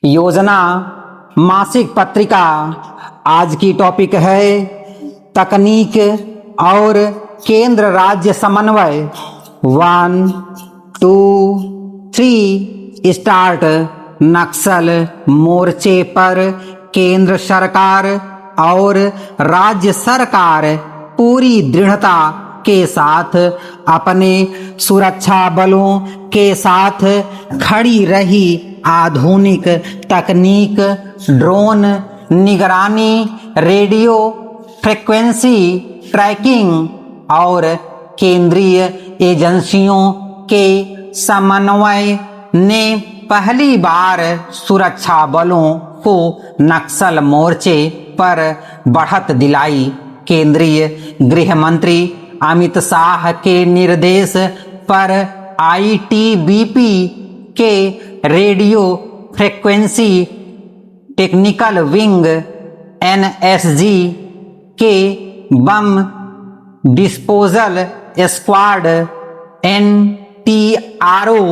योजना मासिक पत्रिका। आज की टॉपिक है तकनीक और केंद्र राज्य समन्वय। 1 2 3 स्टार्ट। नक्सल मोर्चे पर केंद्र सरकार और राज्य सरकार पूरी दृढ़ता के साथ अपने सुरक्षा बलों के साथ खड़ी रही। आधुनिक तकनीक, ड्रोन निगरानी, रेडियो फ्रीक्वेंसी ट्रैकिंग और केंद्रीय एजेंसियों के समन्वय ने पहली बार सुरक्षा बलों को नक्सल मोर्चे पर बढ़त दिलाई। केंद्रीय गृह मंत्री अमित शाह के निर्देश पर आईटीबीपी के radio frequency technical wing NSG के bomb disposal squad NTRO,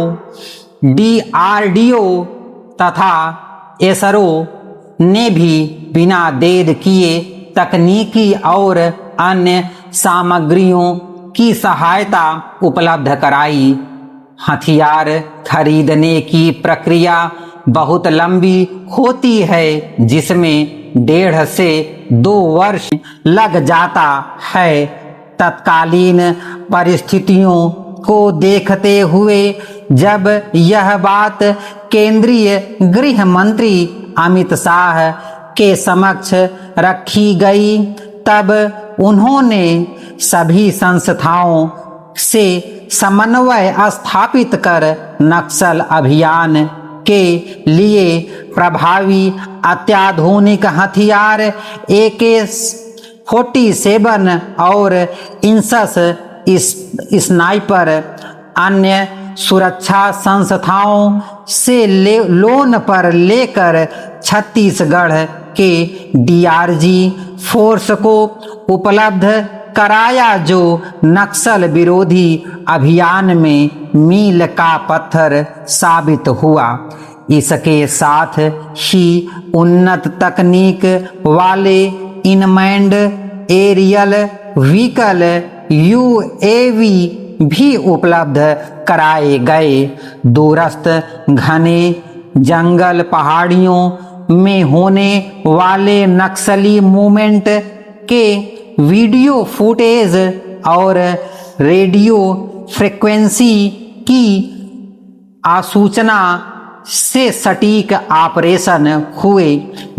DRDO तथा एसरो ने भी बिना देर किए तकनीकी और अन्य सामग्रियों की सहायता उपलब्ध कराई। हथियार खरीदने की प्रक्रिया बहुत लंबी होती है, जिसमें 1.5 से 2 वर्ष लग जाता है। तत्कालीन परिस्थितियों को देखते हुए जब यह बात केंद्रीय गृह मंत्री अमित शाह के समक्ष रखी गई, तब उन्होंने सभी संस्थाओं से समन्वय स्थापित कर नक्सल अभियान के लिए प्रभावी अत्याधुनिक हथियार AK-47 और इंसस स्नाइपर अन्य सुरक्षा संस्थाओं से लोन पर लेकर छत्तीसगढ़ के डीआरजी फोर्स को उपलब्ध कराया, जो नक्सल विरोधी अभियान में मील का पत्थर साबित हुआ। इसके साथ ही उन्नत तकनीक वाले इनमैन्ड एरियल व्हीकल यूएवी भी उपलब्ध कराए गए। दूरस्थ घने जंगल पहाड़ियों में होने वाले नक्सली मूवमेंट के वीडियो फुटेज और रेडियो फ्रीक्वेंसी की आसूचना से सटीक ऑपरेशन हुए,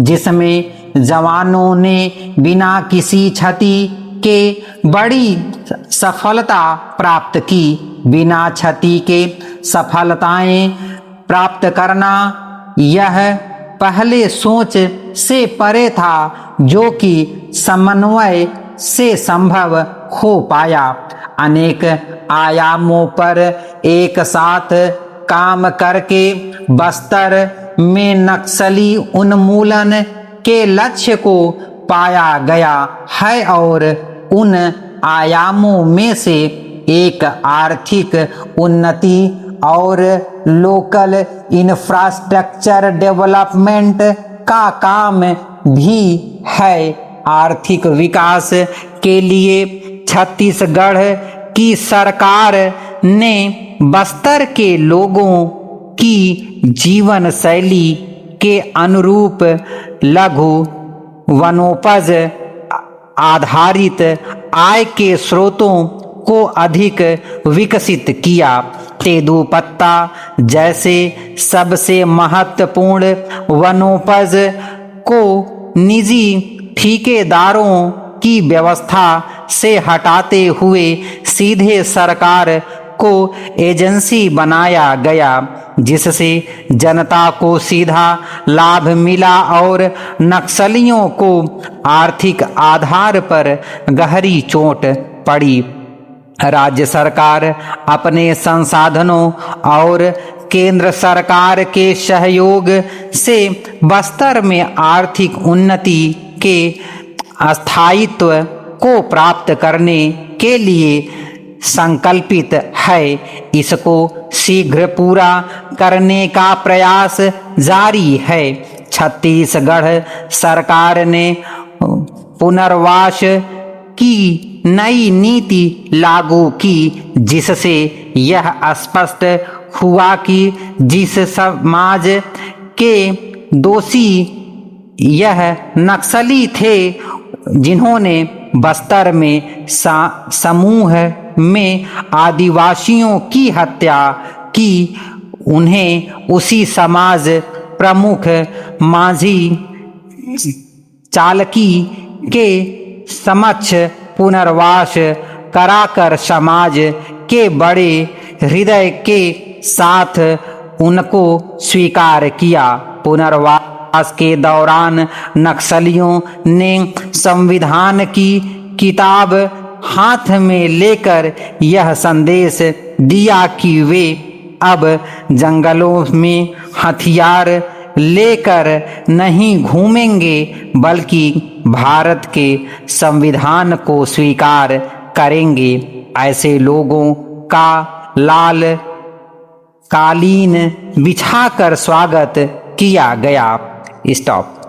जिसमें जवानों ने बिना किसी क्षति के बड़ी सफलता प्राप्त की। बिना क्षति के सफलताएं प्राप्त करना यह पहले सोच से परे था, जो कि समन्वय से संभव हो पाया। अनेक आयामों पर एक साथ काम करके बस्तर में नक्सली उन्मूलन के लक्ष्य को पाया गया है, और उन आयामों में से एक आर्थिक उन्नति और लोकल इंफ्रास्ट्रक्चर डेवलपमेंट का काम भी है। आर्थिक विकास के लिए छत्तीसगढ़ की सरकार ने बस्तर के लोगों की जीवन शैली के अनुरूप लघु वनोपज आधारित आय के स्रोतों को अधिक विकसित किया। तेंदूपत्ता जैसे सबसे महत्वपूर्ण वनोपज को निजी ठेकेदारों की व्यवस्था से हटाते हुए सीधे सरकार को एजेंसी बनाया गया, जिससे जनता को सीधा लाभ मिला और नक्सलियों को आर्थिक आधार पर गहरी चोट पड़ी। राज्य सरकार अपने संसाधनों और केंद्र सरकार के सहयोग से बस्तर में आर्थिक उन्नति के स्थायित्व को प्राप्त करने के लिए संकल्पित है। इसको शीघ्र पूरा करने का प्रयास जारी है। छत्तीसगढ़ सरकार ने पुनर्वास की नई नीति लागू की, जिससे यह स्पष्ट हुआ कि जिस समाज के दोषी यह नक्सली थे, जिन्होंने बस्तर में समूह में आदिवासियों की हत्या की, उन्हें उसी समाज प्रमुख माझी चालकी के समक्ष पुनर्वास कराकर समाज के बड़े हृदय के साथ उनको स्वीकार किया। पुनर्वास के दौरान नक्सलियों ने संविधान की किताब हाथ में लेकर यह संदेश दिया कि वे अब जंगलों में हथियार लेकर नहीं घूमेंगे, बल्कि भारत के संविधान को स्वीकार करेंगे। ऐसे लोगों का लाल कालीन बिछाकर स्वागत किया गया। स्टॉप।